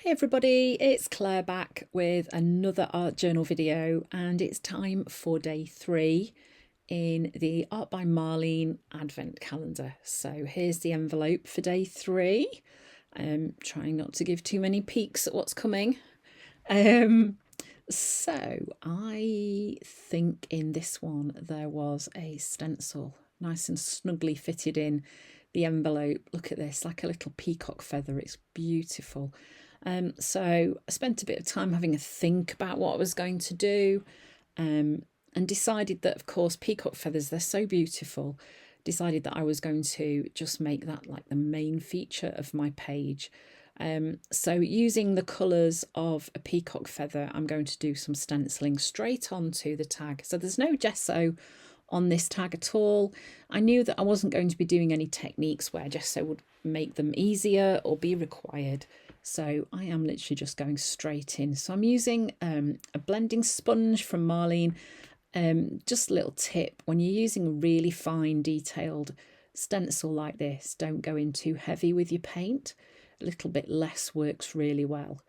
Hey everybody, it's Claire back with another art journal video, and it's time for day 3 in the Art by Marlene Advent calendar. So here's the envelope for day 3. Trying not to give too many peeks at what's coming. So I think in this one there was a stencil, nice and snugly fitted in the envelope. Look at this, like a little peacock feather. It's beautiful. So I spent a bit of time having a think about what I was going to do, and decided that, of course, peacock feathers, they're so beautiful. Decided that I was going to just make that like the main feature of my page. So using the colours of a peacock feather, I'm going to do some stenciling straight onto the tag. So there's no gesso on this tag at all. I knew that I wasn't going to be doing any techniques where gesso would make them easier or be required. So I am literally just going straight in. So I'm using a blending sponge from Marlene. Just a little tip, when you're using a really fine detailed stencil like this, don't go in too heavy with your paint. A little bit less works really well.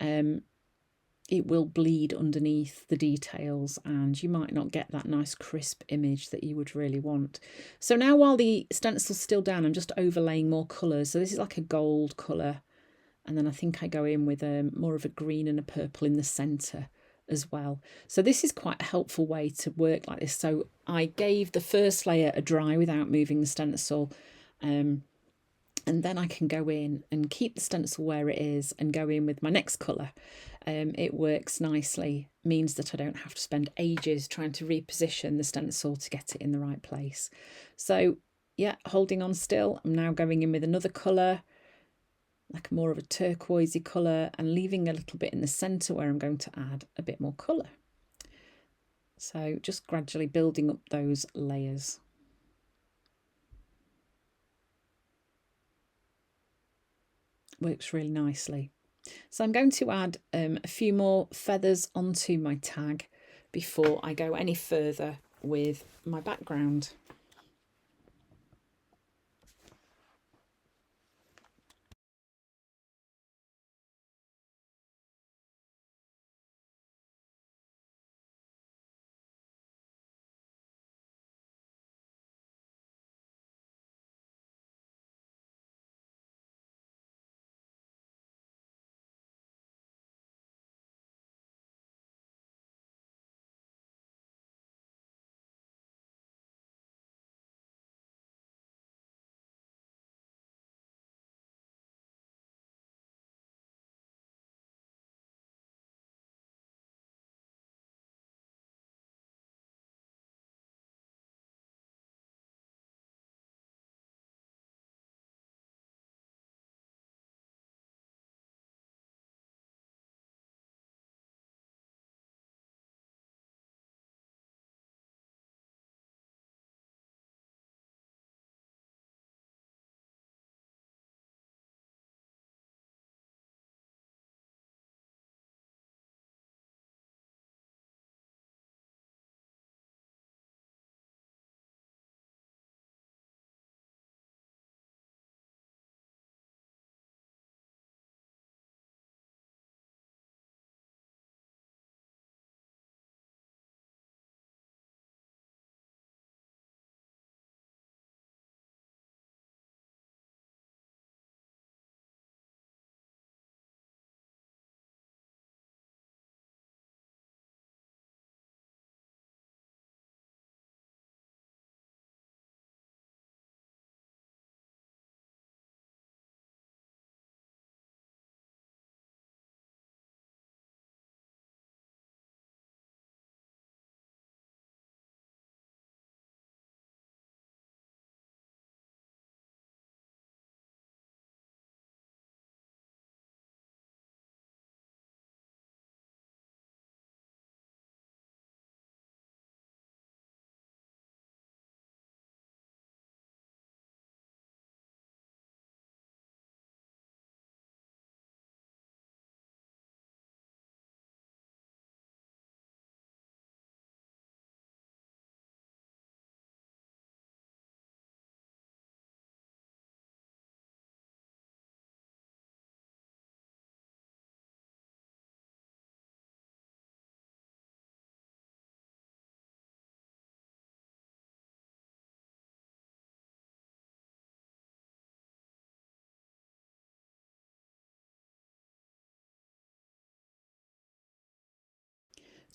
It will bleed underneath the details and you might not get that nice crisp image that you would really want. So now while the stencil's still down, I'm just overlaying more colours. So this is like a gold colour. And then I think I go in with more of a green and a purple in the centre as well. So this is quite a helpful way to work like this. So I gave the first layer a dry without moving the stencil. And then I can go in and keep the stencil where it is and go in with my next colour. It works nicely, means that I don't have to spend ages trying to reposition the stencil to get it in the right place. So yeah, holding on still, I'm now going in with another colour, like more of a turquoisey colour, and leaving a little bit in the centre where I'm going to add a bit more colour. So just gradually building up those layers. Works really nicely. So I'm going to add a few more feathers onto my tag before I go any further with my background.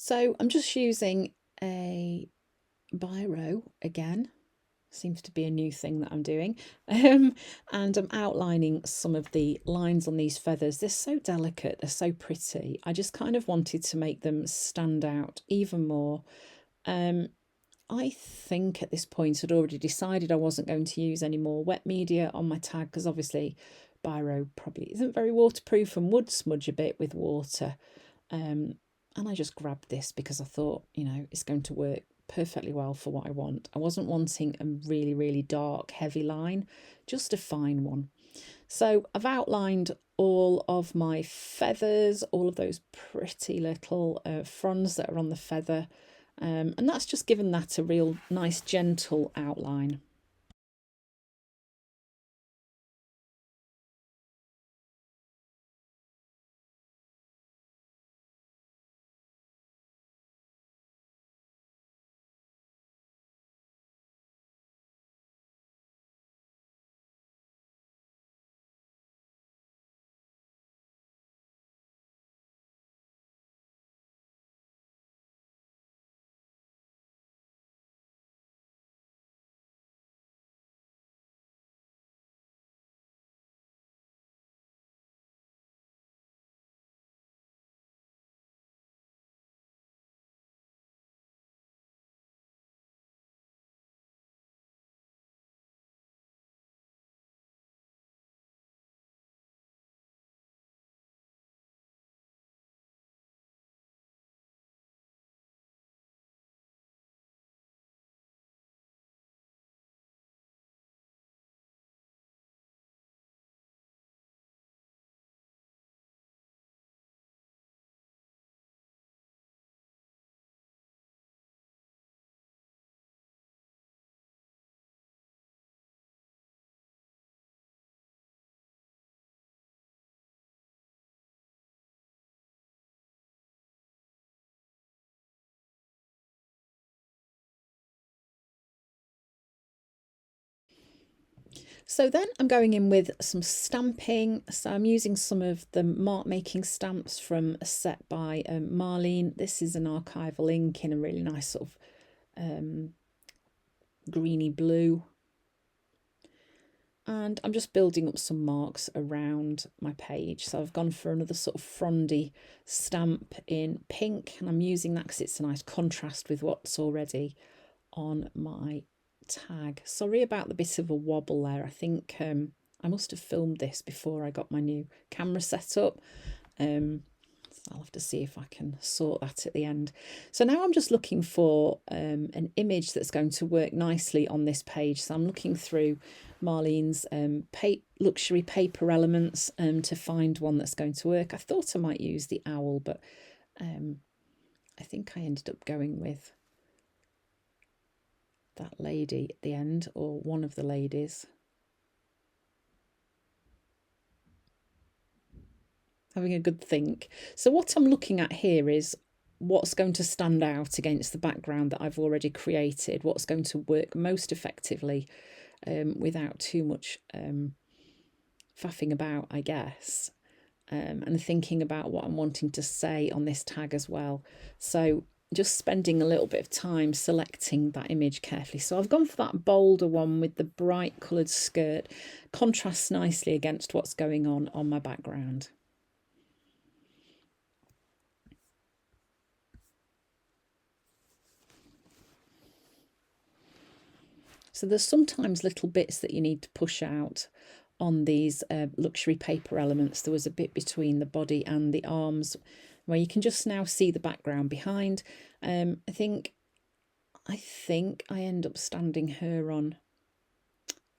So I'm just using a biro again. Seems to be a new thing that I'm doing. And I'm outlining some of the lines on these feathers. They're so delicate, they're so pretty. I just kind of wanted to make them stand out even more. I think at this point I'd already decided I wasn't going to use any more wet media on my tag because obviously biro probably isn't very waterproof and would smudge a bit with water. And I just grabbed this because I thought, you know, it's going to work perfectly well for what I want. I wasn't wanting a really, really dark, heavy line, just a fine one. So I've outlined all of my feathers, all of those pretty little fronds that are on the feather. And that's just given that a real nice, gentle outline. So then I'm going in with some stamping. So I'm using some of the mark making stamps from a set by Marlene. This is an archival ink in a really nice sort of greeny blue. And I'm just building up some marks around my page. So I've gone for another sort of frondy stamp in pink, and I'm using that because it's a nice contrast with what's already on my tag. Sorry about the bit of a wobble there. I think I must have filmed this before I got my new camera set up. So I'll have to see if I can sort that at the end. So now I'm just looking for an image that's going to work nicely on this page. So I'm looking through Marlene's luxury paper elements to find one that's going to work. I thought I might use the owl, but I think I ended up going with that lady at the end, or one of the ladies. Having a good think. So what I'm looking at here is what's going to stand out against the background that I've already created, what's going to work most effectively without too much faffing about, I guess, and thinking about what I'm wanting to say on this tag as well. So just spending a little bit of time selecting that image carefully. So I've gone for that bolder one with the bright coloured skirt, contrasts nicely against what's going on my background. So there's sometimes little bits that you need to push out on these luxury paper elements. There was a bit between the body and the arms where you can just now see the background behind. I think I end up standing her on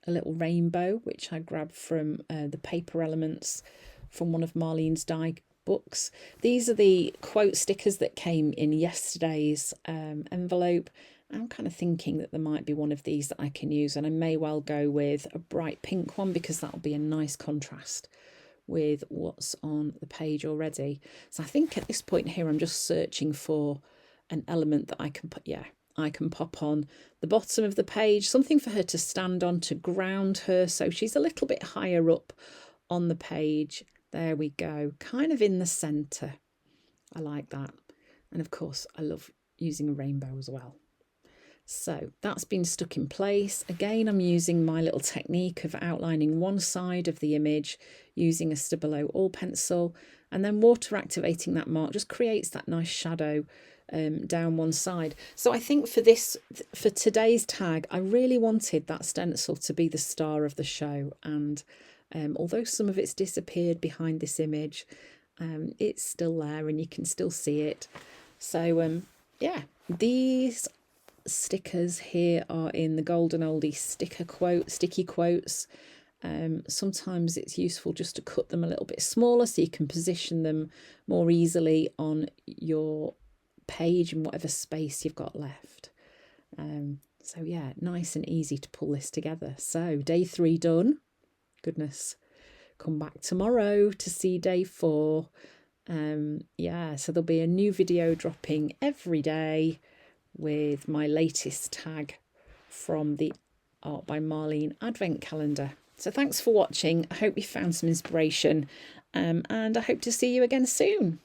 a little rainbow, which I grabbed from the paper elements from one of Marlene's die books. These are the quote stickers that came in yesterday's envelope. I'm kind of thinking that there might be one of these that I can use, and I may well go with a bright pink one because that'll be a nice contrast with what's on the page already. So I think at this point here I'm just searching for an element that I can put, I can pop on the bottom of the page, something for her to stand on to ground her so she's a little bit higher up on the page. There we go, kind of in the centre. I like that. And of course, I love using a rainbow as well. So that's been stuck in place. Again, I'm using my little technique of outlining one side of the image using a Stabilo All pencil, and then water activating that mark just creates that nice shadow down one side. So I think for today's tag, I really wanted that stencil to be the star of the show. And although some of it's disappeared behind this image, it's still there and you can still see it. So yeah, these stickers here are in the golden oldie sticky quotes. Sometimes it's useful just to cut them a little bit smaller so you can position them more easily on your page in whatever space you've got left. So yeah, nice and easy to pull this together. So day 3 done. Goodness, come back tomorrow to see day 4. Yeah, so there'll be a new video dropping every day with my latest tag from the Art by Marlene Advent Calendar. So thanks for watching. I hope you found some inspiration, and I hope to see you again soon.